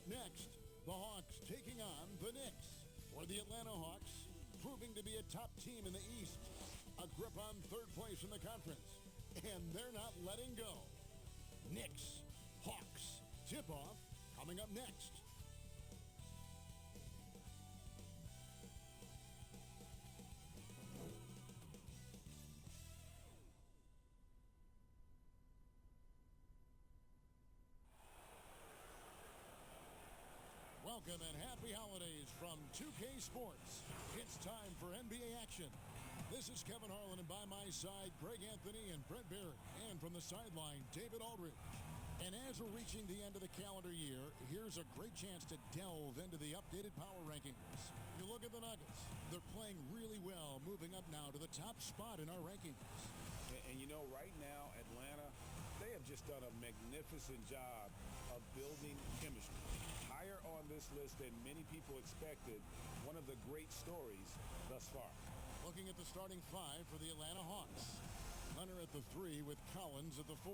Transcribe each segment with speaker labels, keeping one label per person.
Speaker 1: Up next, the Hawks taking on the Knicks. For the Atlanta Hawks, proving to be a top team in the East. A grip on third place in the conference. And they're not letting go. Knicks, Hawks, tip-off coming up next. Welcome and happy holidays from 2K Sports. It's time for NBA action. This is Kevin Harlan, and by my side, Greg Anthony and Brett Barrett. And from the sideline, David Aldridge. And as we're reaching the end of the calendar year, here's a great chance to delve into the updated power rankings. You look at the Nuggets. They're playing really well, moving up now to the top spot in our rankings.
Speaker 2: And you know, right now, Atlanta, they have just done a magnificent job of building chemistry. Higher on this list than many people expected. One of the great stories thus far.
Speaker 1: Looking at the starting five for the Atlanta Hawks. Leonard at the 3 with Collins at the 4.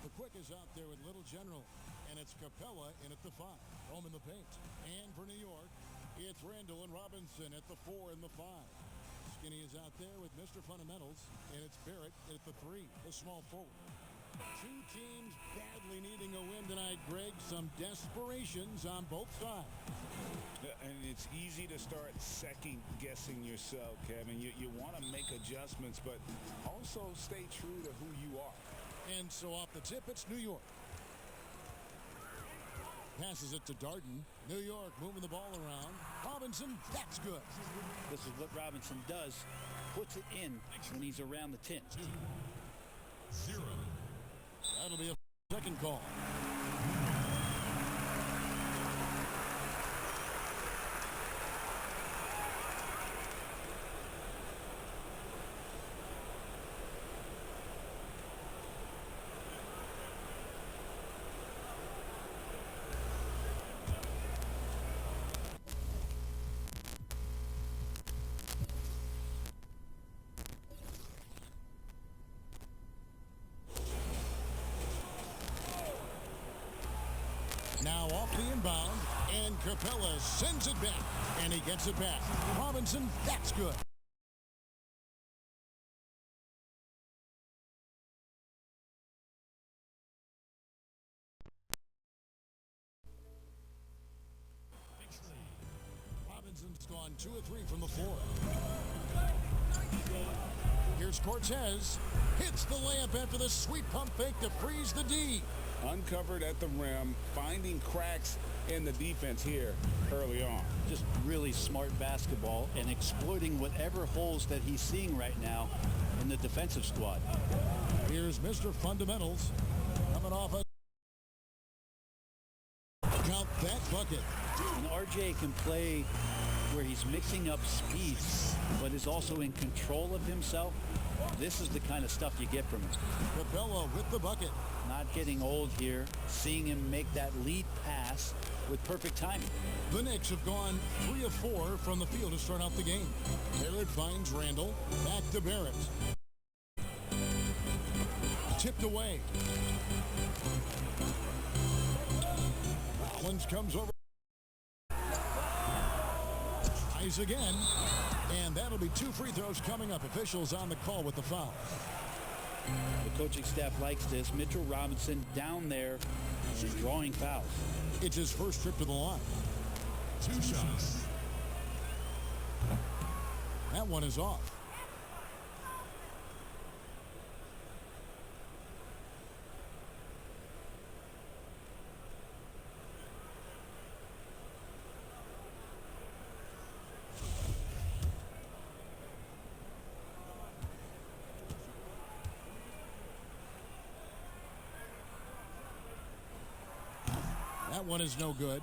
Speaker 1: The quick is out there with Little General. And it's Capella in at the 5. Home in the paint. And for New York, it's Randall and Robinson at the 4 and the 5. Skinny is out there with Mr. Fundamentals. And it's Barrett at the 3, the small forward. Two teams badly needing a win tonight, Greg. Some desperations on both sides.
Speaker 2: And it's easy to start second-guessing yourself, Kevin. You want to make adjustments, but also stay true to who you are.
Speaker 1: And so off the tip, it's New York. Passes it to Darden. New York moving the ball around. Robinson, that's good.
Speaker 3: This is what Robinson does. Puts it in when he's around the 10.
Speaker 1: 2-0. That'll be a second call. Now off the inbound, and Capella sends it back, and he gets it back. Robinson, that's good. Robinson's gone 2 of 3 from the floor. Here's Cortez. Hits the layup after the sweet pump fake to freeze the D.
Speaker 2: Uncovered at the rim, finding cracks in the defense here early on.
Speaker 3: Just really smart basketball and exploiting whatever holes that he's seeing right now in the defensive squad.
Speaker 1: Here's Mr. Fundamentals coming off a count that bucket.
Speaker 3: And RJ can play where he's mixing up speeds, but is also in control of himself. This is the kind of stuff you get from him.
Speaker 1: Capella with the bucket.
Speaker 3: Not getting old here. Seeing him make that lead pass with perfect timing.
Speaker 1: The Knicks have gone 3 of 4 from the field to start out the game. Barrett finds Randall. Back to Barrett. Tipped away. Collins comes over. Tries again. And that'll be 2 free throws coming up. Officials on the call with the foul.
Speaker 3: The coaching staff likes this. Mitchell Robinson down there drawing fouls.
Speaker 1: It's his first trip to the line. 2 shots. That one is off. That one is no good.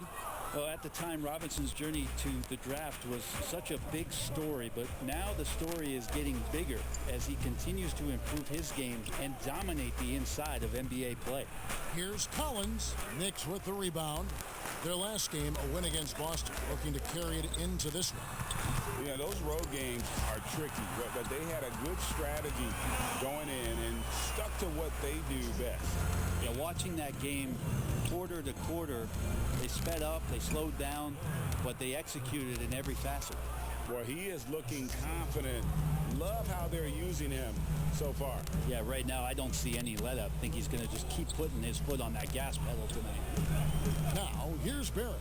Speaker 3: Well, at the time, Robinson's journey to the draft was such a big story, but now the story is getting bigger as he continues to improve his game and dominate the inside of NBA play.
Speaker 1: Here's Collins. Knicks with the rebound. Their last game, a win against Boston, looking to carry it into this one.
Speaker 2: Yeah, those road games are tricky, but they had a good strategy going in and stuck to what they do best.
Speaker 3: Yeah, watching that game quarter to quarter, they sped up, they slowed down, but they executed in every facet.
Speaker 2: Well, he is looking confident. Love how they're using him so far.
Speaker 3: Yeah, right now I don't see any let up. I think he's going to just keep putting his foot on that gas pedal tonight.
Speaker 1: Now, here's Barrett.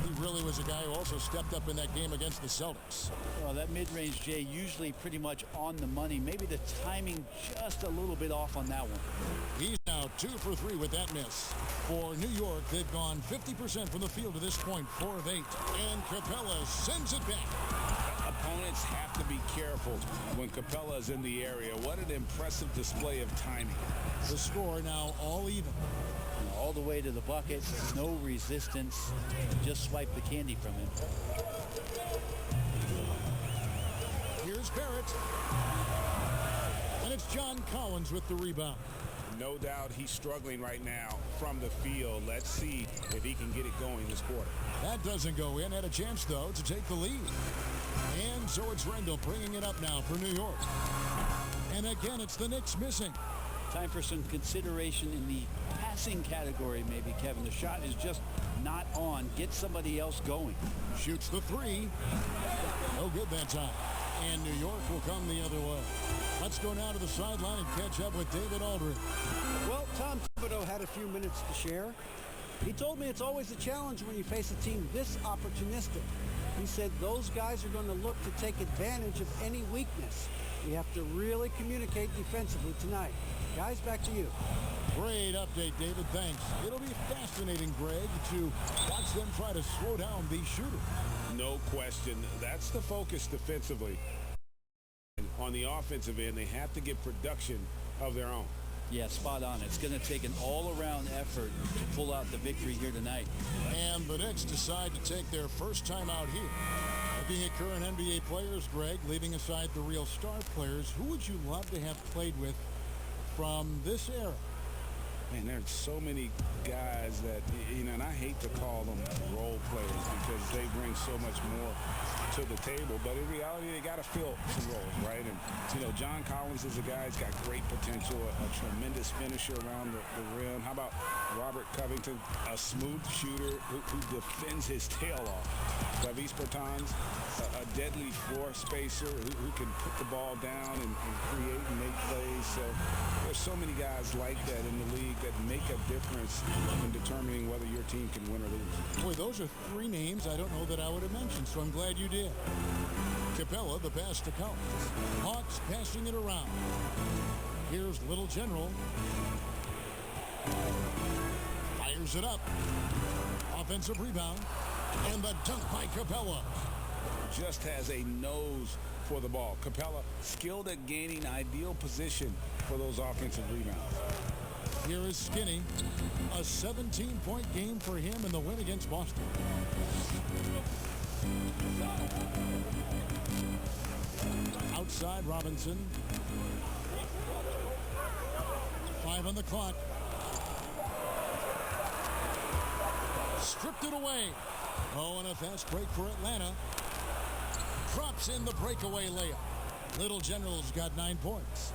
Speaker 1: He really was a guy who also stepped up in that game against the Celtics.
Speaker 3: Well, that mid-range, Jay, usually pretty much on the money. Maybe the timing just a little bit off on that one.
Speaker 1: He's now 2 for 3 with that miss. For New York, they've gone 50% from the field to this point, 4 of 8. And Capella sends it back.
Speaker 2: Opponents have to be careful when Capella is in the area. What an impressive display of timing.
Speaker 1: The score now all even.
Speaker 3: All the way to the bucket, no resistance. Just swipe the candy from him.
Speaker 1: Here's Barrett. And it's John Collins with the rebound.
Speaker 2: No doubt he's struggling right now from the field. Let's see if he can get it going this quarter.
Speaker 1: That doesn't go in. Had a chance, though, to take the lead. And so it's Rendell bringing it up now for New York. And again, it's the Knicks missing.
Speaker 3: Time for some consideration in the passing category, maybe, Kevin. The shot is just not on. Get somebody else going.
Speaker 1: Shoots the 3. No good that time. And New York will come the other way. Let's go now to the sideline and catch up with David Aldridge.
Speaker 4: Well, Tom Thibodeau had a few minutes to share. He told me it's always a challenge when you face a team this opportunistic. He said those guys are going to look to take advantage of any weakness. We have to really communicate defensively tonight. Guys, back to you.
Speaker 1: Great update, David. Thanks. It'll be fascinating, Greg, to watch them try to slow down these shooters.
Speaker 2: No question. That's the focus defensively. On the offensive end, they have to get production of their own.
Speaker 3: Yeah, spot on. It's going to take an all-around effort to pull out the victory here tonight.
Speaker 1: And the Knicks decide to take their first time out here. Looking at current NBA players, Greg, leaving aside the real star players, who would you love to have played with from this era?
Speaker 2: Man, there's so many guys that, and I hate to call them role players because they bring so much more to the table. But in reality, they got to fill some roles, right? And, John Collins is a guy who's got great potential, a tremendous finisher around the rim. How about Robert Covington, a smooth shooter who defends his tail off? Davis Bertans, a deadly floor spacer who can put the ball down and create and make plays. So there's so many guys like that in the league that make a difference in determining whether your team can win or lose.
Speaker 1: Boy, those are 3 names I don't know that I would have mentioned, so I'm glad you did. Capella, the pass to Collins. Hawks passing it around. Here's Little General. Fires it up. Offensive rebound. And the dunk by Capella.
Speaker 2: Just has a nose for the ball. Capella skilled at gaining ideal position for those offensive rebounds.
Speaker 1: Here is Skinny. A 17-point game for him in the win against Boston. Outside Robinson. 5 on the clock. Stripped it away. Oh, and a fast break for Atlanta. Drops in the breakaway layup. Little General's got 9 points.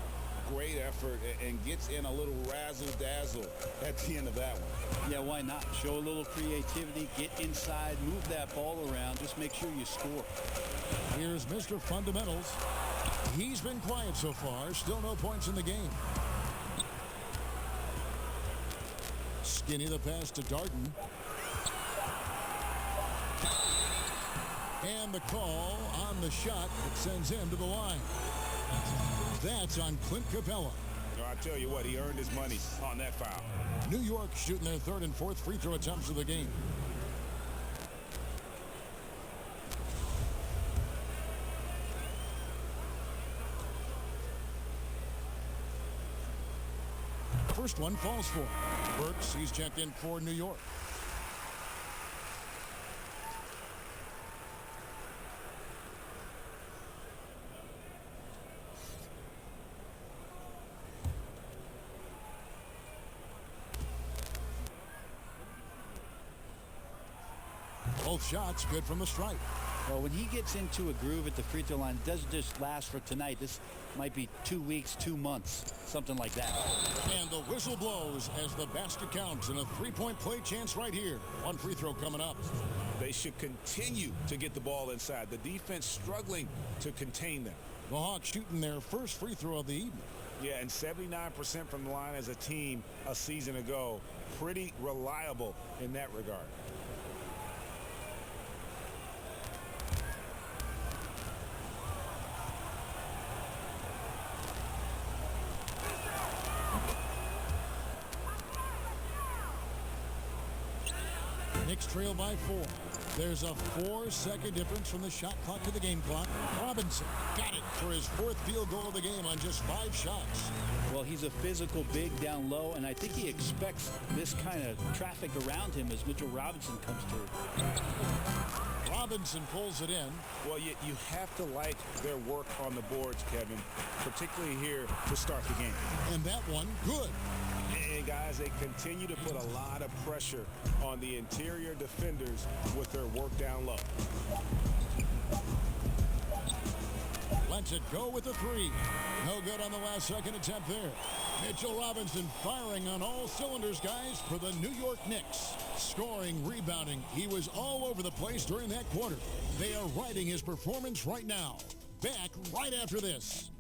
Speaker 2: Great effort and gets in a little razzle-dazzle at the end of that one.
Speaker 3: Yeah, why not? Show a little creativity, get inside, move that ball around, just make sure you score.
Speaker 1: Here's Mr. Fundamentals. He's been quiet so far. Still no points in the game. Skinny the pass to Darden. And the call on the shot that sends him to the line. That's on Clint Capella.
Speaker 2: I tell you what, he earned his money on that foul.
Speaker 1: New York shooting their 3rd and 4th free throw attempts of the game. First one falls for Burks. He's checked in for New York. Both shots good from the stripe.
Speaker 3: Well, when he gets into a groove at the free throw line, it doesn't just last for tonight. This might be 2 weeks, 2 months, something like that.
Speaker 1: And the whistle blows as the basket counts, and a three-point play chance right here. One free throw coming up.
Speaker 2: They should continue to get the ball inside. The defense struggling to contain them.
Speaker 1: The Hawks shooting their first free throw of the evening.
Speaker 2: Yeah, and 79% from the line as a team a season ago. Pretty reliable in that regard.
Speaker 1: Knicks trail by 4. There's a 4-second difference from the shot clock to the game clock. Robinson got it for his 4th field goal of the game on just 5 shots.
Speaker 3: Well, he's a physical big down low, and I think he expects this kind of traffic around him as Mitchell Robinson comes through.
Speaker 1: Robinson pulls it in.
Speaker 2: Well, you have to like their work on the boards, Kevin, particularly here to start the game.
Speaker 1: And that one, good.
Speaker 2: And guys, they continue to put a lot of pressure on the interior defenders with their work down low.
Speaker 1: Lets it go with the 3. No good on the last second attempt there. Mitchell Robinson firing on all cylinders, guys, for the New York Knicks. Scoring, rebounding. He was all over the place during that quarter. They are riding his performance right now. Back right after this.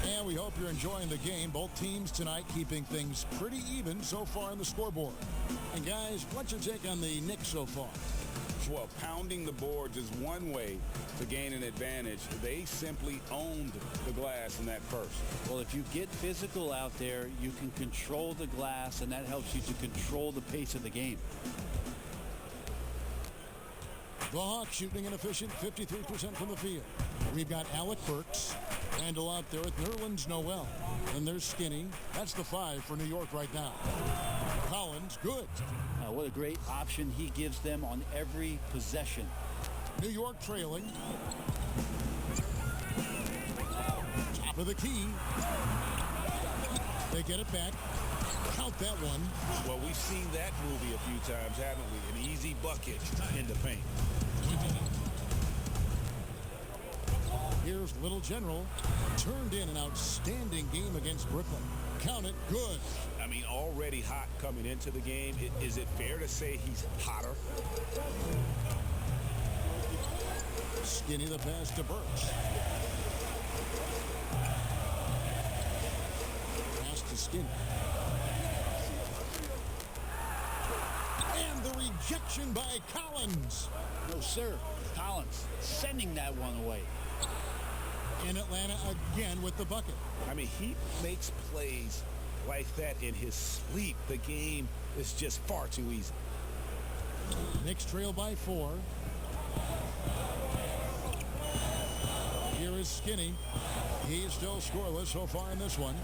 Speaker 1: And we hope you're enjoying the game. Both teams tonight keeping things pretty even so far on the scoreboard. And guys, what's your take on the Knicks so far?
Speaker 2: Well, pounding the boards is one way to gain an advantage. They simply owned the glass in that first.
Speaker 3: Well, if you get physical out there, you can control the glass, and that helps you to control the pace of the game.
Speaker 1: The Hawks shooting an efficient 53% from the field. We've got Alec Burks. Randall out there with Nerlens Noel. And there's Skinny. That's the 5 for New York right now. Collins, good.
Speaker 3: What a great option he gives them on every possession.
Speaker 1: New York trailing. Top of the key. They get it back. Count that one.
Speaker 2: Well, we've seen that movie a few times, haven't we? An easy bucket in the paint.
Speaker 1: Here's Little General. Turned in an outstanding game against Brooklyn. Count it, good.
Speaker 2: I mean, already hot coming into the game. Is it fair to say he's hotter?
Speaker 1: Skinny the pass to Burks. Pass to Skinny. And the rejection by Collins.
Speaker 3: No, sir. Collins sending that one away.
Speaker 1: In Atlanta again with the bucket.
Speaker 2: I mean, he makes plays like that in his sleep. The game is just far too easy.
Speaker 1: Knicks trail by 4. Here is Skinny. He's still scoreless so far in this one.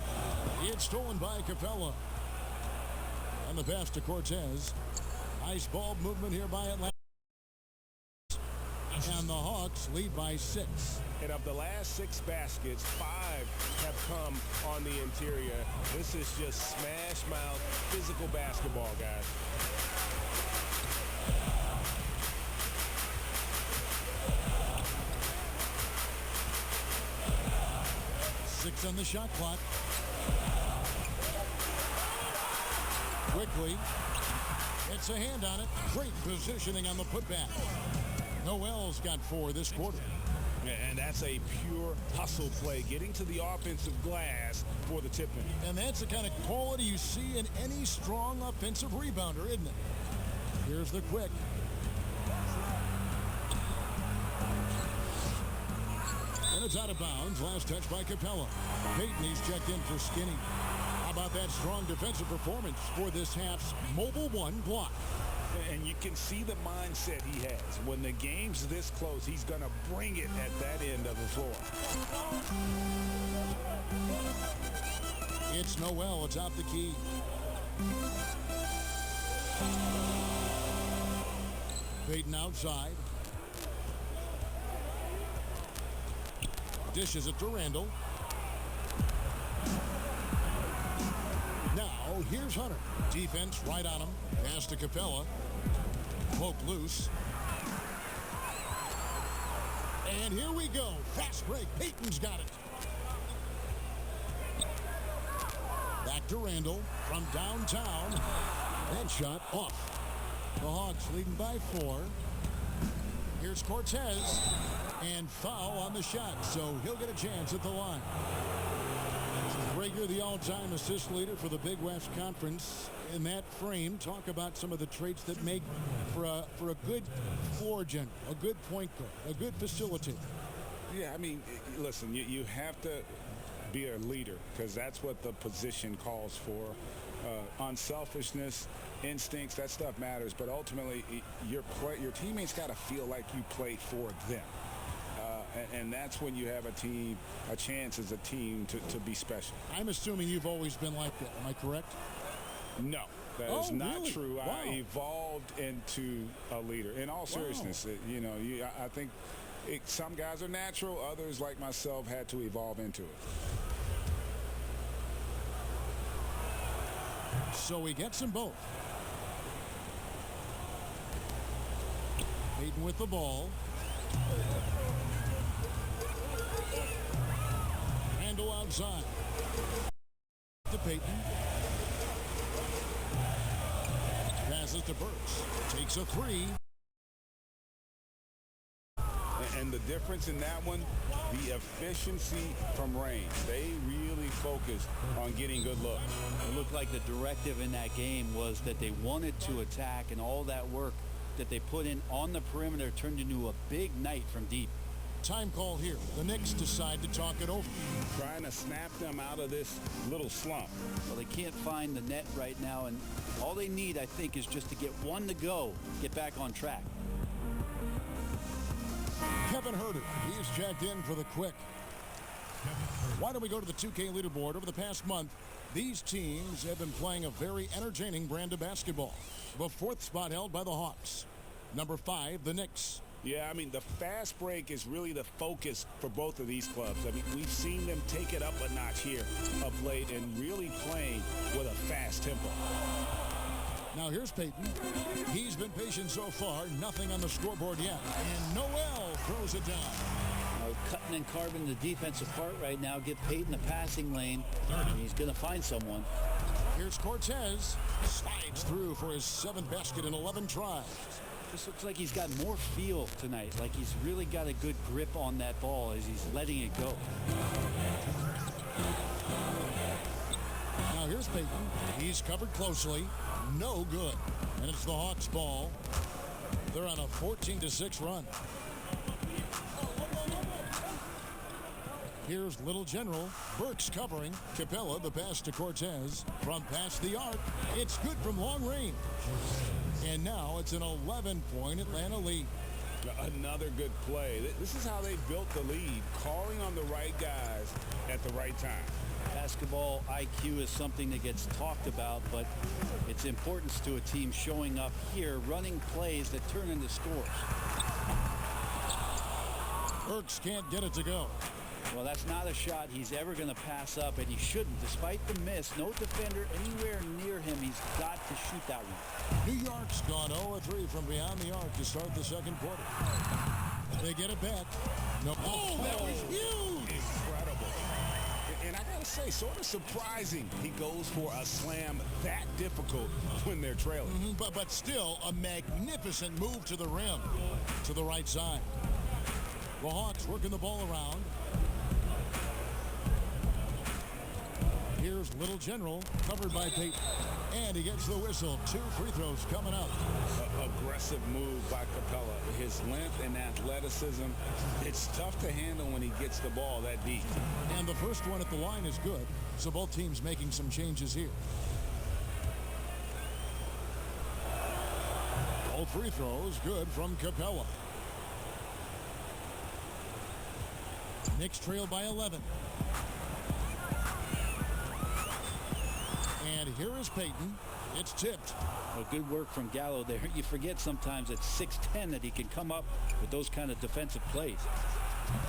Speaker 1: It's stolen by Capella. And the pass to Cortez. Nice ball movement here by Atlanta. And the Hawks lead by 6.
Speaker 2: And of the last 6 baskets, 5 have come on the interior. This is just smash mouth physical basketball, guys.
Speaker 1: Six on the shot clock. Quickly. It's a hand on it. Great positioning on the putback. Noel's got 4 this quarter.
Speaker 2: And that's a pure hustle play, getting to the offensive glass for the tip-in.
Speaker 1: And that's the kind of quality you see in any strong offensive rebounder, isn't it? Here's the quick. And it's out of bounds. Last touch by Capella. Payton, he's checked in for Skinny. How about that strong defensive performance for this half's mobile 1 block?
Speaker 2: And you can see the mindset he has. When the game's this close, he's going to bring it at that end of the floor.
Speaker 1: It's Noel. It's out the key. Payton outside. Dishes it to Randall. So here's Hunter. Defense right on him. Pass to Capella. Poke loose. And here we go. Fast break. Payton's got it. Back to Randall from downtown. That shot off. The Hawks leading by 4. Here's Cortez. And foul on the shot, so he'll get a chance at the line. Rager, the all-time assist leader for the Big West Conference. In that frame, talk about some of the traits that make for a good floor general, a good point guard, a good facilitator.
Speaker 2: Yeah, I mean, listen, you have to be a leader because that's what the position calls for. Unselfishness, instincts, that stuff matters, but ultimately your teammates got to feel like you played for them. And that's when you have a chance as a team to be special.
Speaker 1: I'm assuming you've always been like that. Am I correct?
Speaker 2: No, that is not
Speaker 1: really?
Speaker 2: true.
Speaker 1: Wow.
Speaker 2: I evolved into a leader. In all seriousness, I think some guys are natural. Others, like myself, had to evolve into it.
Speaker 1: So he gets them both. Payton with the ball. Randall outside. To Payton. Passes to Burks. Takes a 3.
Speaker 2: And the difference in that one, the efficiency from range. They really focused on getting good looks.
Speaker 3: It looked like the directive in that game was that they wanted to attack, and all that work that they put in on the perimeter turned into a big night from deep.
Speaker 1: Time call here. The Knicks decide to talk it over.
Speaker 2: Trying to snap them out of this little slump.
Speaker 3: Well, they can't find the net right now, and all they need, I think, is just to get one to go, get back on track.
Speaker 1: Kevin Herter, he's checked in for the Quick. Why don't we go to the 2K leaderboard? Over the past month, these teams have been playing a very entertaining brand of basketball. The 4th spot held by the Hawks. Number 5, the Knicks.
Speaker 2: Yeah, I mean, the fast break is really the focus for both of these clubs. I mean, we've seen them take it up a notch here of late and really playing with a fast tempo.
Speaker 1: Now here's Payton. He's been patient so far. Nothing on the scoreboard yet. And Noel throws it down.
Speaker 3: Cutting and carving the defense apart right now. Give Payton a passing lane. And he's going to find someone.
Speaker 1: Here's Cortez. Slides through for his 7th basket in 11 tries.
Speaker 3: This looks like he's got more feel tonight. Like he's really got a good grip on that ball as he's letting it go.
Speaker 1: Now here's Payton. He's covered closely. No good. And it's the Hawks' ball. They're on a 14-6 run. Here's Little General. Burks covering. Capella, the pass to Cortez. From past the arc. It's good from long range. And now it's an 11-point Atlanta lead.
Speaker 2: Another good play. This is how they built the lead. Calling on the right guys at the right time.
Speaker 3: Basketball IQ is something that gets talked about, but its importance to a team showing up here, running plays that turn into scores.
Speaker 1: Burks can't get it to go.
Speaker 3: Well, that's not a shot he's ever going to pass up, and he shouldn't. Despite the miss, no defender anywhere near him. He's got to shoot that one.
Speaker 1: New York's gone 0-3 from beyond the arc to start the second quarter. They get it back. No. Oh, that was huge.
Speaker 2: Incredible. And I got to say, sort of surprising he goes for a slam that difficult when they're trailing.
Speaker 1: But still a magnificent move to the rim, to the right side. The Hawks working the ball around. Here's Little General, covered by Payton. And he gets the whistle. 2 free throws coming up.
Speaker 2: Aggressive move by Capella. His length and athleticism, it's tough to handle when he gets the ball that deep.
Speaker 1: And the first one at the line is good, so both teams making some changes here. All free throws good from Capella. Knicks trail by 11. And here is Payton. It's tipped.
Speaker 3: Well, good work from Gallo there. You forget sometimes at 6'10" that he can come up with those kind of defensive plays.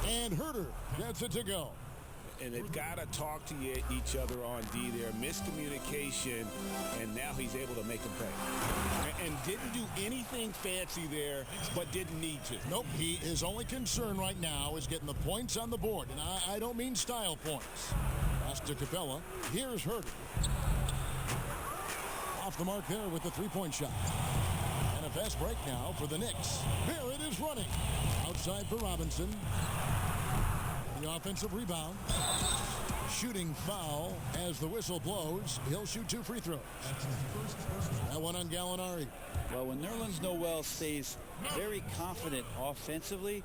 Speaker 1: And Herter gets it to go.
Speaker 2: and they've got to talk to each other on D there. Miscommunication, and now he's able to make them pay.
Speaker 1: And didn't do anything fancy there, but didn't need to. Nope, his only concern right now is getting the points on the board, and I don't mean style points. Pass to Capella. Here's Herter. Off the mark there with the three-point shot. And a fast break now for the Knicks. Barrett is running. Outside for Robinson. The offensive rebound. Shooting foul as the whistle blows. He'll shoot 2 free throws. That one on Gallinari.
Speaker 3: Well, when Nerlens Noel stays very confident offensively,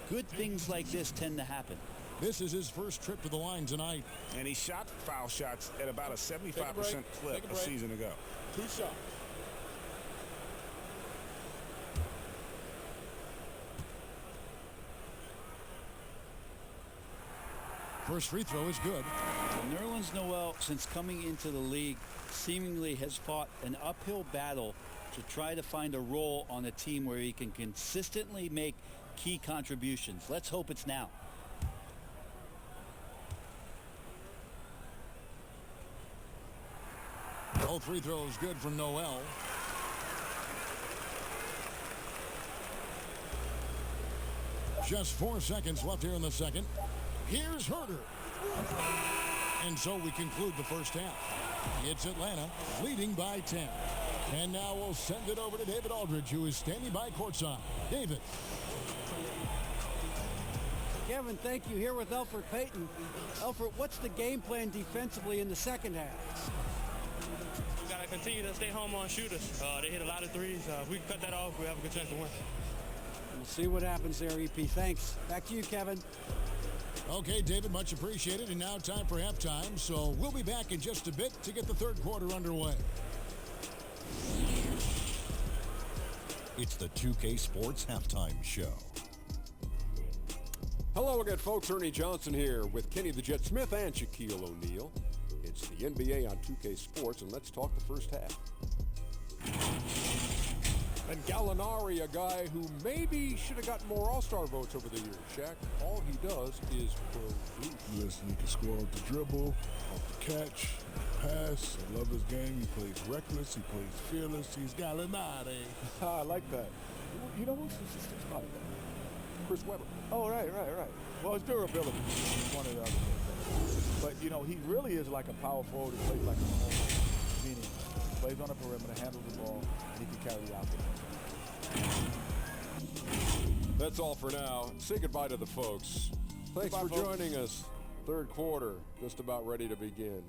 Speaker 3: good things like this tend to happen.
Speaker 1: This is his first trip to the line tonight.
Speaker 2: And he shot foul shots at about a 75% clip a season ago.
Speaker 1: 2 shots. First free throw is good.
Speaker 3: Nerlens Noel, since coming into the league, seemingly has fought an uphill battle to try to find a role on a team where he can consistently make key contributions. Let's hope it's now.
Speaker 1: All free throws good from Noel. Just 4 seconds left here in the second. Here's Herter. And so we conclude the first half. It's Atlanta leading by 10. And now we'll send it over to David Aldridge, who is standing by courtside. David.
Speaker 4: Kevin, thank you. Here with Elfrid Payton. Elfrid, what's the game plan defensively in the second half?
Speaker 5: We got to continue to stay home on shooters. They hit a lot of threes. If we can cut that off, we have a good chance to win.
Speaker 4: We'll see what happens there, EP. Thanks. Back to you, Kevin.
Speaker 1: Okay, David, much appreciated. And now time for halftime. So we'll be back in just a bit to get the third quarter underway.
Speaker 6: It's the 2K Sports Halftime Show.
Speaker 7: Hello again, folks. Ernie Johnson here with Kenny the Jet Smith and Shaquille O'Neal. It's the NBA on 2K Sports, and let's talk the first half. And Gallinari, a guy who maybe should have gotten more All-Star votes over the years. Shaq, all he does is produce.
Speaker 8: Listen, he can score off the dribble, off the catch, pass. I love his game. He plays reckless. He plays fearless. He's Gallinari.
Speaker 7: I like that. You know who's about that? Chris Webber.
Speaker 9: Oh, right. Well, his durability is one of the other things. But, you know, he really is like a power forward who plays like a forward, meaning he plays on the perimeter, handles the ball, and he can carry out there.
Speaker 7: That's all for now. Say goodbye to the folks. Thanks
Speaker 9: Goodbye,
Speaker 7: for
Speaker 9: folks.
Speaker 7: joining us. Third quarter, just about ready to begin.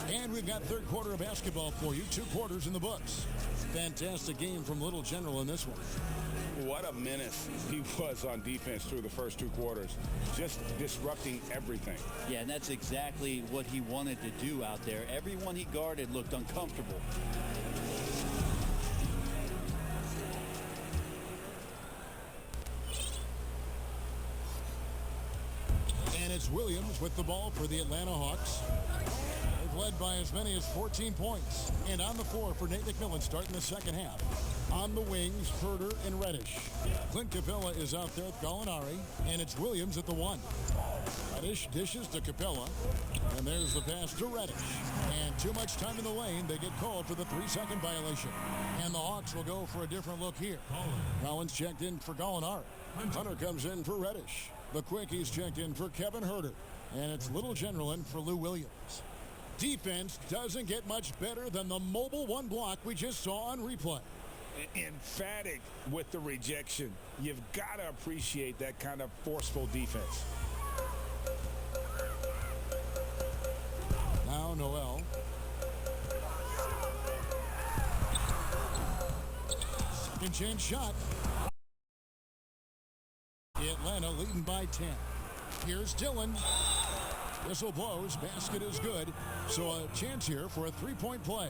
Speaker 1: And we've got third quarter of basketball for you. 2 quarters in the books. Fantastic game from Little General in this one.
Speaker 2: What a menace he was on defense through the first 2 quarters. Just disrupting everything.
Speaker 3: Yeah, and that's exactly what he wanted to do out there. Everyone he guarded looked uncomfortable.
Speaker 1: And it's Williams with the ball for the Atlanta Hawks. They've led by as many as 14 points. And on the floor for Nate McMillan starting the second half. On the wings, Herter and Reddish. Clint Capella is out there with Gallinari. And it's Williams at the 1. Reddish dishes to Capella. And there's the pass to Reddish. And too much time in the lane. They get called for the 3-second violation. And the Hawks will go for a different look here. Collins checked in for Gallinari. Hunter comes in for Reddish. The Quickies checked in for Kevin Herter. And it's Little General in for Lou Williams. Defense doesn't get much better than the mobile 1 block we just saw on replay.
Speaker 2: Emphatic with the rejection. You've got to appreciate that kind of forceful defense.
Speaker 1: Now Noel. Second chance shot. Atlanta leading by 10. Here's Dillon. Whistle blows. Basket is good. So a chance here for a 3-point play.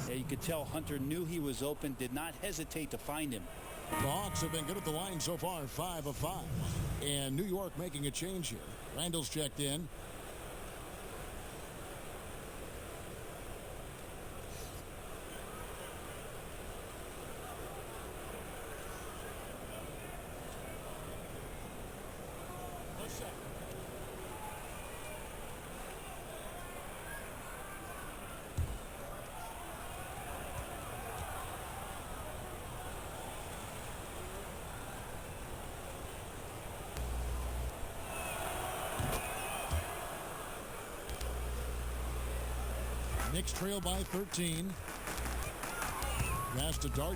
Speaker 3: Yeah, you could tell Hunter knew he was open, did not hesitate to find him.
Speaker 1: The Hawks have been good at the line so far, 5 of 5. And New York making a change here. Randall's checked in. Knicks trail by 13. Pass to Darden.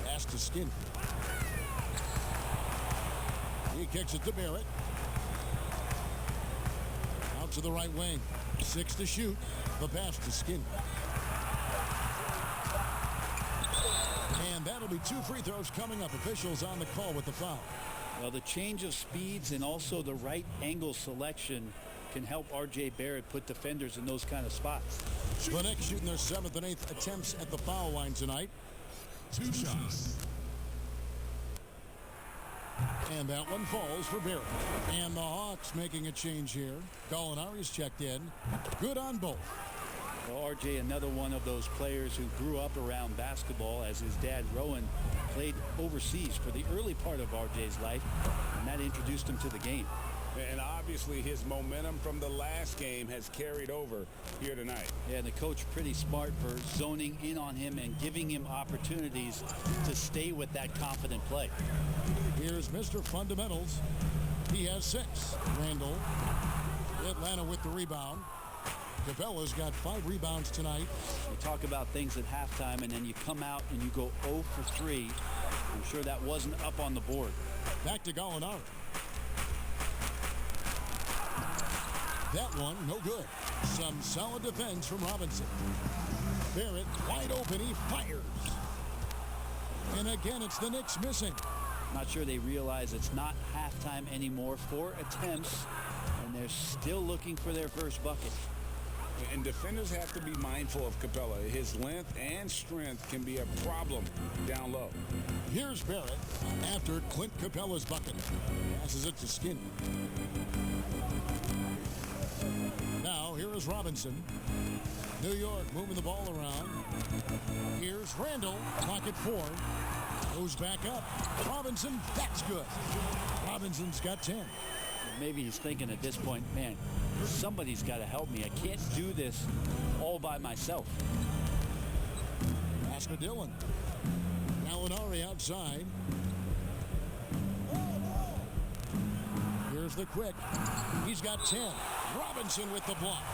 Speaker 1: Pass to Skin. He kicks it to Barrett. Out to the right wing. 6 to shoot. The pass to Skin. And that'll be 2 free throws coming up. Officials on the call with the foul.
Speaker 3: Well, the change of speeds and also the right angle selection can help R.J. Barrett put defenders in those kind of spots.
Speaker 1: The Knicks shooting their 7th and 8th attempts at the foul line tonight. 2 shots. And that one falls for Barrett. And the Hawks making a change here. Gallinari's checked in. Good on both.
Speaker 3: Well, R.J., another one of those players who grew up around basketball, as his dad, Rowan, played overseas for the early part of R.J.'s life, and that introduced him to the game.
Speaker 2: And obviously his momentum from the last game has carried over here tonight.
Speaker 3: Yeah, and the coach pretty smart for zoning in on him and giving him opportunities to stay with that confident play.
Speaker 1: Here's Mr. Fundamentals. He has 6. Randall. Atlanta with the rebound. Capella's got 5 rebounds tonight.
Speaker 3: You talk about things at halftime, and then you come out and you go 0 for 3. I'm sure that wasn't up on the board.
Speaker 1: Back to Gallinari. That one, no good. Some solid defense from Robinson. Barrett wide open. He fires. And again, it's the Knicks missing.
Speaker 3: Not sure they realize it's not halftime anymore. 4 attempts, and they're still looking for their first bucket.
Speaker 2: And defenders have to be mindful of Capella. His length and strength can be a problem down low.
Speaker 1: Here's Barrett after Clint Capella's bucket. Passes it to Skin. Now, here is Robinson. New York moving the ball around. Here's Randall. Clock at 4. Goes back up. Robinson, that's good. Robinson's got 10.
Speaker 3: Maybe he's thinking at this point, man, somebody's got to help me. I can't do this all by myself.
Speaker 1: Pass to Dillon. Gallinari outside. Here's the quick. He's got 10. Robinson with the block.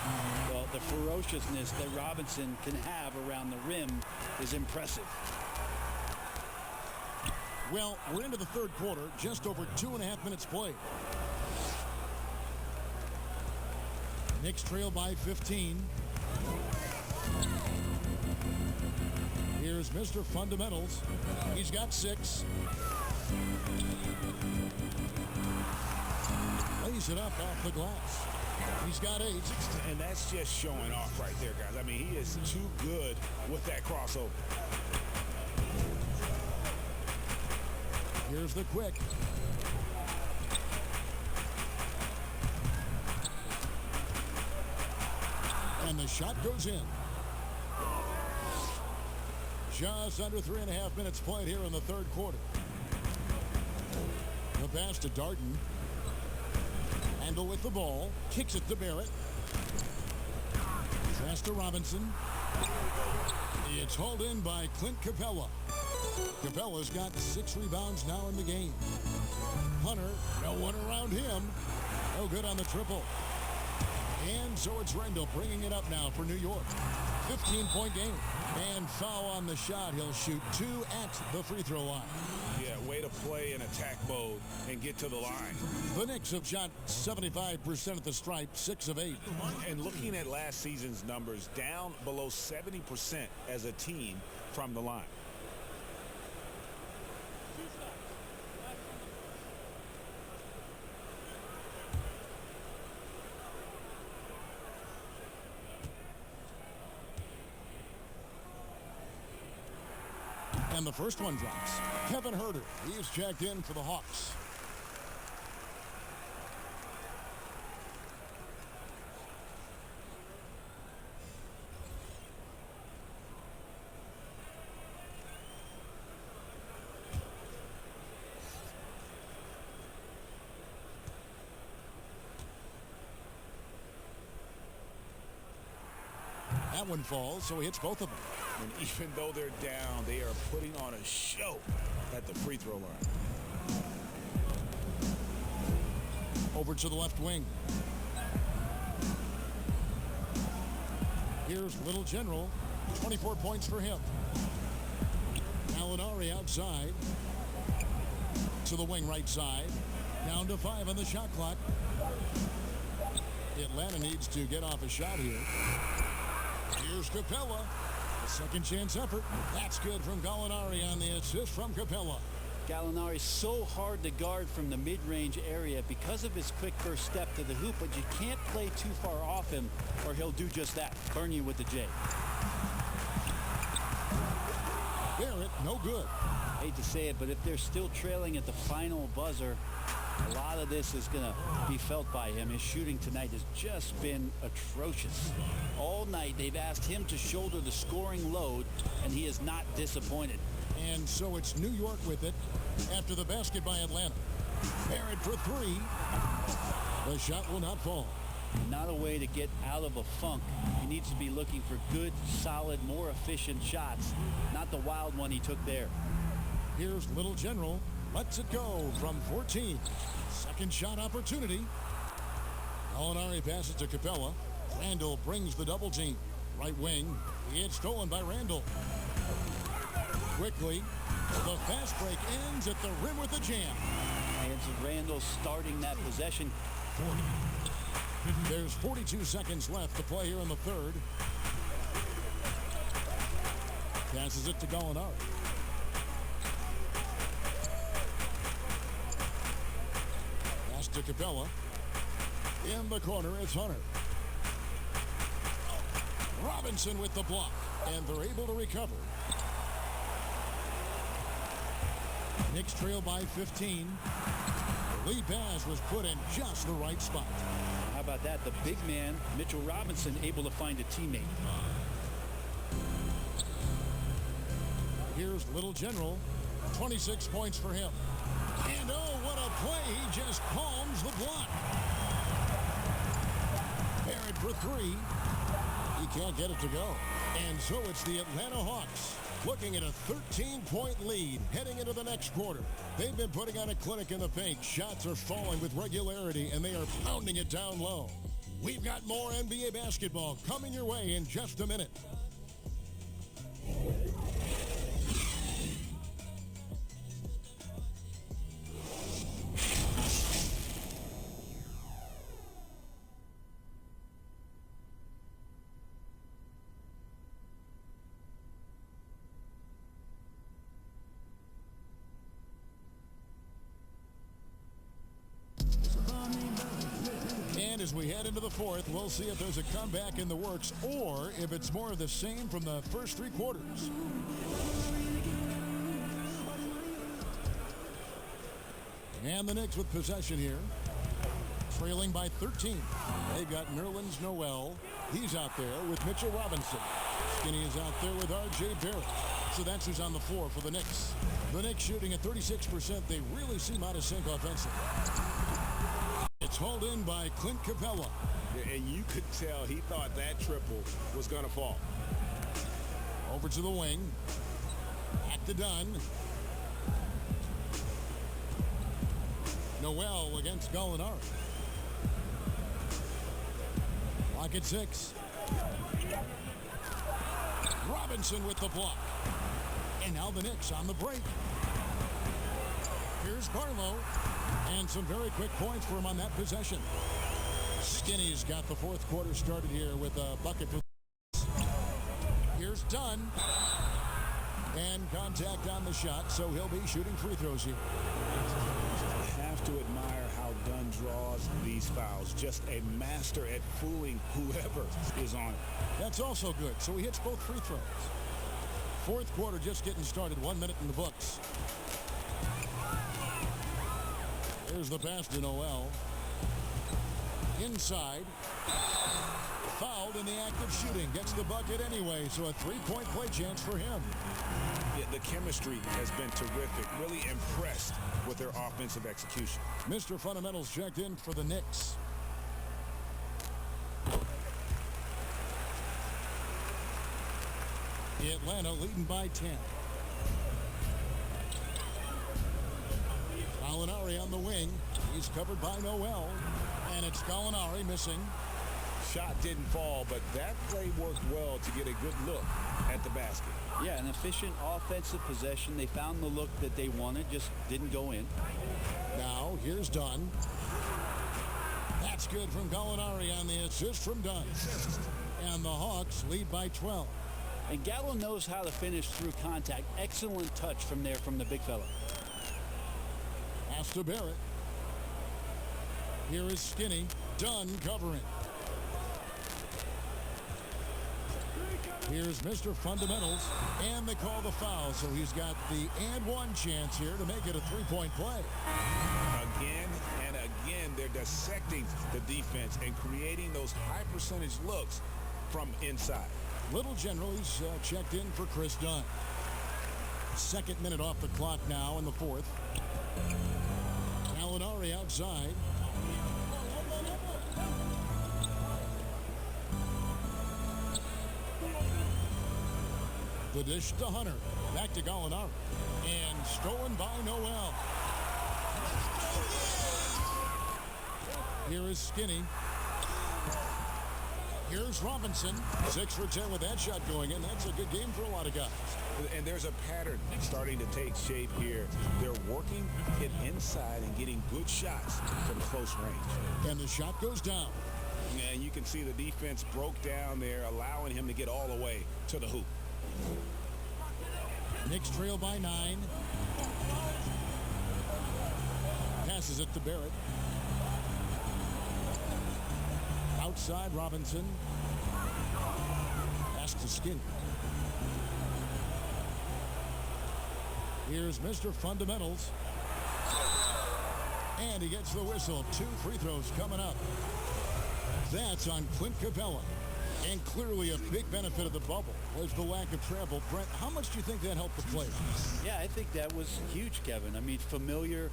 Speaker 3: Well, the ferociousness that Robinson can have around the rim is impressive.
Speaker 1: Well, we're into the third quarter. Just over 2.5 minutes played. Knicks trail by 15. Here's Mr. Fundamentals. He's got 6. Lays it up off the glass. He's got 8.
Speaker 2: And that's just showing off right there, guys. I mean, he is too good with that crossover.
Speaker 1: Here's the quick. And the shot goes in. Just under 3.5 minutes played here in the third quarter. The pass to Darden. Handle with the ball. Kicks it to Barrett. Pass to Robinson. It's hauled in by Clint Capella. Capella's got 6 rebounds now in the game. Hunter, no one around him. No good on the triple. And so it's Randall bringing it up now for New York. 15-point game. And foul on the shot. He'll shoot 2 at the free throw line.
Speaker 2: Yeah, way to play in attack mode and get to the line.
Speaker 1: The Knicks have shot 75% at the stripe, 6 of 8.
Speaker 2: And looking at last season's numbers, down below 70% as a team from the line.
Speaker 1: And the first one drops. Kevin Huerter, he's checked in for the Hawks. That one falls, so he hits both of them.
Speaker 2: And even though they're down, they are putting on a show at the free throw line.
Speaker 1: Over to the left wing. Here's Little General. 24 points for him. Gallinari outside. To the wing right side. Down to 5 on the shot clock. Atlanta needs to get off a shot here. Here's Capella. A second chance effort. That's good from Gallinari on the assist from Capella.
Speaker 3: Gallinari's so hard to guard from the mid-range area because of his quick first step to the hoop, but you can't play too far off him or he'll do just that, burn you with the J.
Speaker 1: Barrett, no good.
Speaker 3: Hate to say it, but if they're still trailing at the final buzzer, a lot of this is going to be felt by him. His shooting tonight has just been atrocious. All night they've asked him to shoulder the scoring load, and he is not disappointed.
Speaker 1: And so it's New York with it after the basket by Atlanta. Barrett for 3. The shot will not fall.
Speaker 3: Not a way to get out of a funk. He needs to be looking for good, solid, more efficient shots, not the wild one he took there.
Speaker 1: Here's Little General. Lets it go from 14. Second shot opportunity. Gallinari passes to Capella. Randall brings the double team. Right wing. It's stolen by Randall. Quickly, the fast break ends at the rim with a jam.
Speaker 3: And it's Randall starting that possession.
Speaker 1: There's 42 seconds left to play here in the third. Passes it to Gallinari. Pass to Capella. In the corner, it's Hunter. Robinson with the block, and they're able to recover. Knicks trail by 15. The lead pass was put in just the right spot.
Speaker 3: How about that? The big man, Mitchell Robinson, able to find a teammate.
Speaker 1: Here's Little General. 26 points for him. And oh, what a play. He just palms the block. Barrett for 3. He can't get it to go. And so it's the Atlanta Hawks looking at a 13-point lead heading into the next quarter. They've been putting on a clinic in the paint. Shots are falling with regularity, and they are pounding it down low. We've got more NBA basketball coming your way in just a minute. As we head into the fourth, we'll see if there's a comeback in the works or if it's more of the same from the first 3 quarters. And the Knicks with possession here, trailing by 13. They've got Nerlens Noel. He's out there with Mitchell Robinson. Skinny is out there with R.J. Barrett. So that's who's on the floor for the Knicks. The Knicks shooting at 36%. They really seem out of sync offensively. It's hauled in by Clint Capella.
Speaker 2: Yeah, and you could tell he thought that triple was going to fall.
Speaker 1: Over to the wing. Back to Dunn. Noel against Gallinari. Clock at 6. Robinson with the block. And now the Knicks on the break. Here's Barlow. And some very quick points for him on that possession. Skinny's got the fourth quarter started here with a bucket. Here's Dunn. And contact on the shot, so he'll be shooting free throws here.
Speaker 2: You have to admire how Dunn draws these fouls. Just a master at fooling whoever is on it.
Speaker 1: That's also good. So he hits both free throws. Fourth quarter just getting started. 1 minute in the books. Here's the pass to Noel. Inside. Fouled in the act of shooting. Gets the bucket anyway, so a 3-point play chance for him.
Speaker 2: Yeah, the chemistry has been terrific. Really impressed with their offensive execution.
Speaker 1: Mr. Fundamentals checked in for the Knicks. Atlanta leading by 10. Gallinari on the wing. He's covered by Noel. And it's Gallinari missing.
Speaker 2: shot didn't fall, but that play worked well to get a good look at the basket.
Speaker 3: Yeah, an efficient offensive possession. They found the look that they wanted, just didn't go in.
Speaker 1: Now, here's Dunn. That's good from Gallinari on the assist from Dunn. And the Hawks lead by 12.
Speaker 3: And Gallo knows how to finish through contact. Excellent touch from there from the big fella.
Speaker 1: Pass to Barrett. Here is Skinny. Dunn covering. Here's Mr. Fundamentals, and they call the foul, so he's got the and one chance here to make it a three-point play.
Speaker 2: Again and again, they're dissecting the defense and creating those high percentage looks from inside.
Speaker 1: Little General, he's checked in for Chris Dunn. Second minute off the clock now in the fourth. Gallinari outside. The dish to Hunter. Back to Gallinari. And stolen by Noel. Here is Skinny. Here's Robinson. 6 for 10 with that shot going in. That's a good game for a lot of guys.
Speaker 2: And there's a pattern starting to take shape here. They're working it inside and getting good shots from close range.
Speaker 1: And the shot goes down.
Speaker 2: And you can see the defense broke down there, allowing him to get all the way to the hoop.
Speaker 1: Knicks trail by 9. Passes it to Barrett. Outside Robinson. Pass to Skinny. Here's Mr. Fundamentals. And he gets the whistle. 2 free throws coming up. That's on Clint Capella. And clearly a big benefit of the bubble was the lack of travel. Brent, how much do you think that helped the players?
Speaker 3: Yeah, I think that was huge, Kevin. I mean, familiar,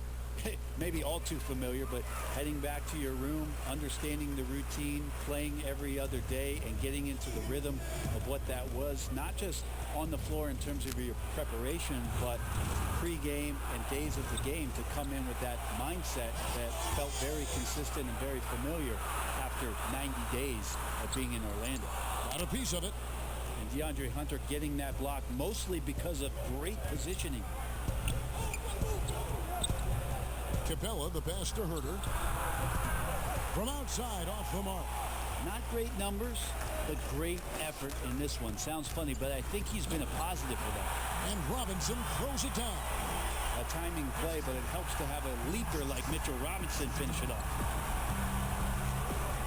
Speaker 3: maybe all too familiar, but heading back to your room, understanding the routine, playing every other day, and getting into the rhythm of what that was, not just on the floor in terms of your preparation, but pre-game and days of the game, to come in with that mindset that felt very consistent and very familiar after 90 days of being in Orlando.
Speaker 1: Got a piece of it.
Speaker 3: And DeAndre Hunter getting that block mostly because of great positioning.
Speaker 1: Capella, the pass to Herter. From outside, off the mark.
Speaker 3: Not great numbers, but great effort in this one. Sounds funny, but I think he's been a positive for them.
Speaker 1: And Robinson throws it down.
Speaker 3: A timing play, but it helps to have a leaper like Mitchell Robinson finish it off.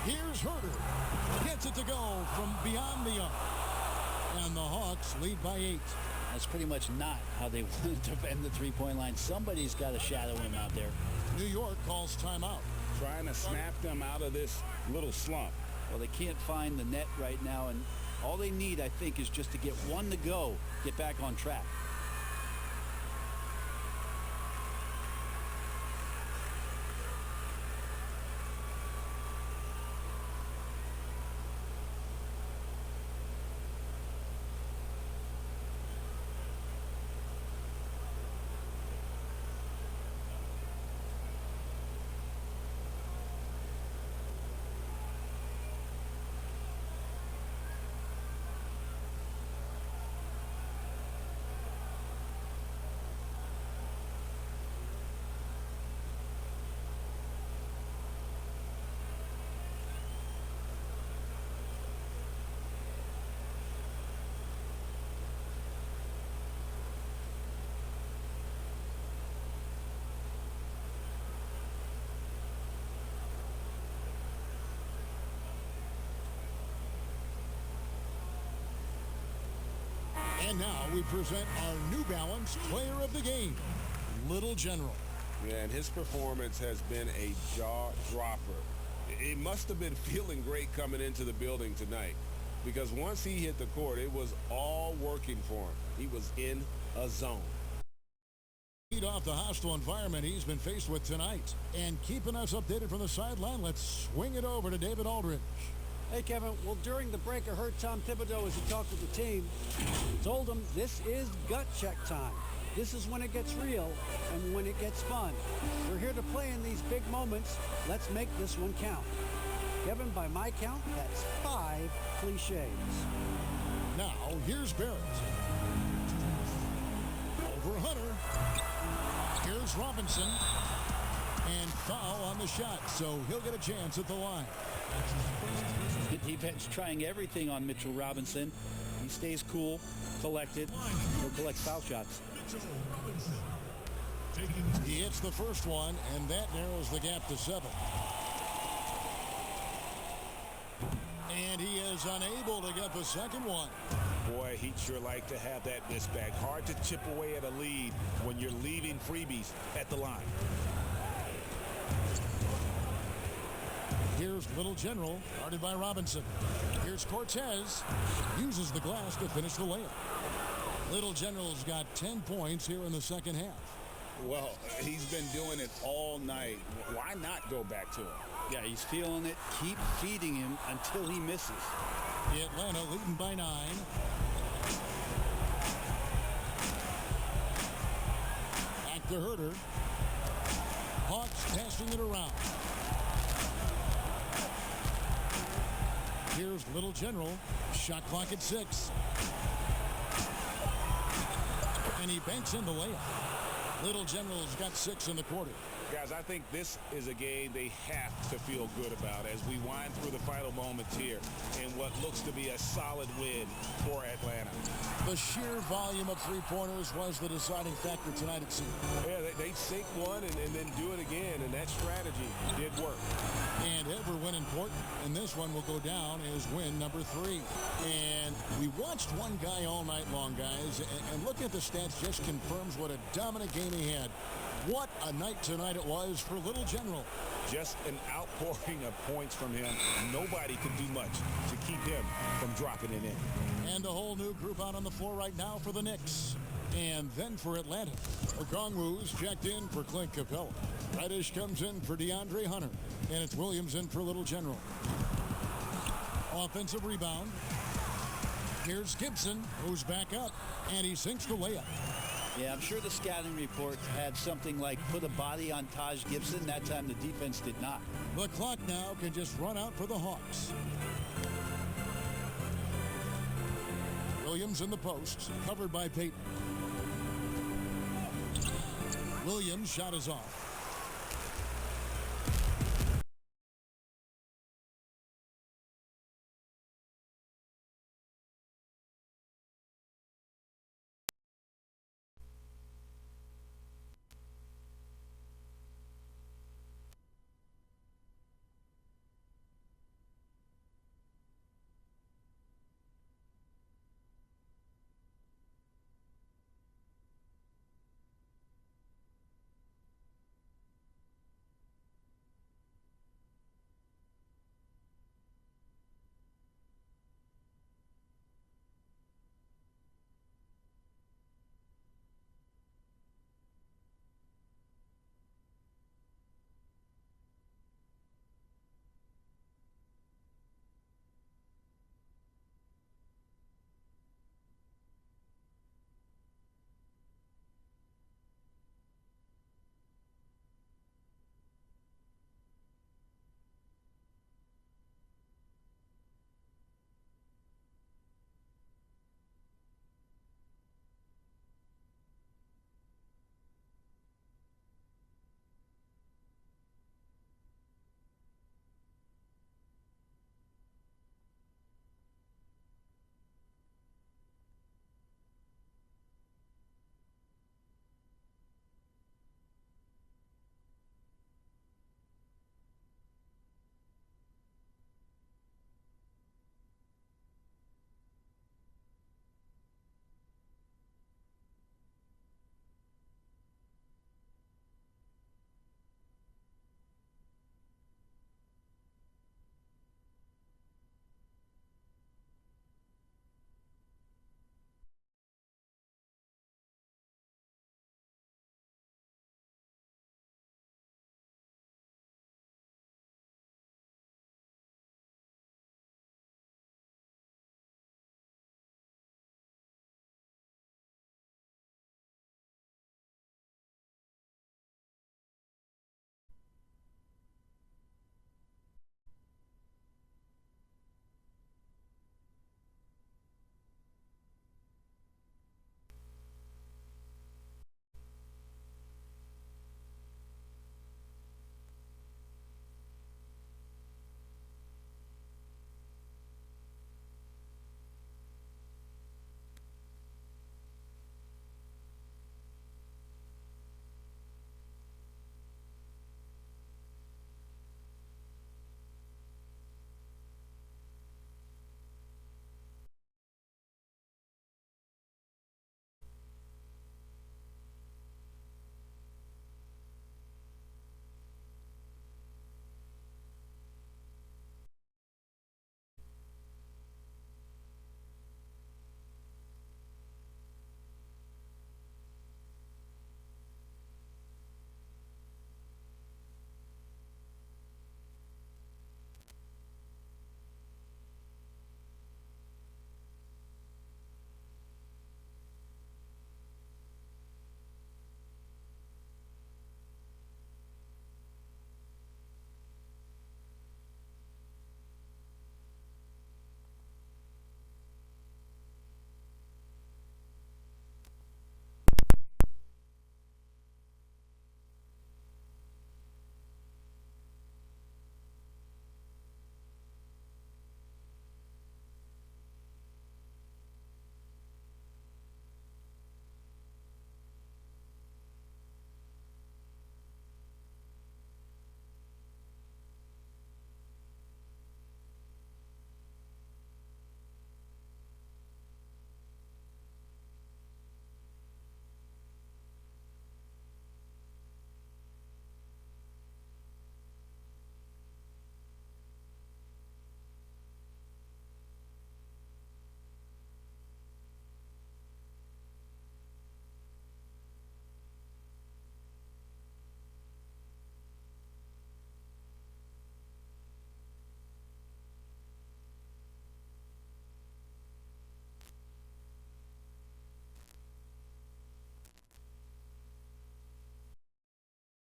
Speaker 1: Here's Herter. Gets it to go from beyond the arc. And the Hawks lead by 8.
Speaker 3: That's pretty much not how they wanted to end the three-point line. Somebody's got to shadow him out there.
Speaker 1: New York calls timeout.
Speaker 2: Trying to snap them out of this little slump.
Speaker 3: Well, they can't find the net right now, and all they need, I think, is just to get one to go, get back on track.
Speaker 1: And now we present our New Balance Player of the Game, Little General.
Speaker 2: Yeah, and his performance has been a jaw-dropper. It must have been feeling great coming into the building tonight, because once he hit the court, it was all working for him. He was in a zone.
Speaker 1: Lead off the hostile environment he's been faced with tonight. And keeping us updated from the sideline, let's swing it over to David Aldridge.
Speaker 4: Hey, Kevin. Well, during the break, I heard Tom Thibodeau, as he talked with the team, told them this is gut check time. This is when it gets real and when it gets fun. We're here to play in these big moments. Let's make this one count. Kevin, by my count, that's 5 cliches.
Speaker 1: Now, here's Barrett. Over Hunter. Here's Robinson. And foul on the shot, so he'll get a chance at the line.
Speaker 3: The defense trying everything on Mitchell Robinson. He stays cool, collected. He'll collect foul shots.
Speaker 1: He hits the first one, and that narrows the gap to 7. And he is unable to get the second one.
Speaker 2: Boy, he'd sure like to have that miss back. Hard to chip away at a lead when you're leaving freebies at the line.
Speaker 1: Here's Little General, guarded by Robinson. Here's Cortez. Uses the glass to finish the layup. Little General's got 10 points here in the second half.
Speaker 2: Well, he's been doing it all night. Why not go back to him?
Speaker 3: Yeah, he's feeling it. Keep feeding him until he misses.
Speaker 1: Atlanta leading by 9. Back to Herter. Hawks passing it around. Here's Little General. Shot clock at 6. And he banks in the layup. Little General's got 6 in the quarter.
Speaker 2: Guys, I think this is a game they have to feel good about as we wind through the final moments here in what looks to be a solid win for Atlanta.
Speaker 1: The sheer volume of three-pointers was the deciding factor tonight, it seemed.
Speaker 2: Yeah, they sink one and then do it again, and that strategy did work.
Speaker 1: And every win important, and this one will go down as win number 3. And we watched one guy all night long, guys, and looking at the stats just confirms what a dominant game he had. What a night tonight it was for Little General.
Speaker 2: Just an outpouring of points from him. Nobody could do much to keep him from dropping it in.
Speaker 1: And a whole new group out on the floor right now for the Knicks. And then for Atlanta, Okongwu's checked in for Clint Capella. Reddish comes in for DeAndre Hunter. And it's Williams in for Little General. Offensive rebound. Here's Gibson, who's back up, and he sinks the layup.
Speaker 3: Yeah, I'm sure the scouting report had something like put a body on Taj Gibson. That time the defense did not.
Speaker 1: The clock now can just run out for the Hawks. Williams in the post, covered by Payton. Williams' shot is off.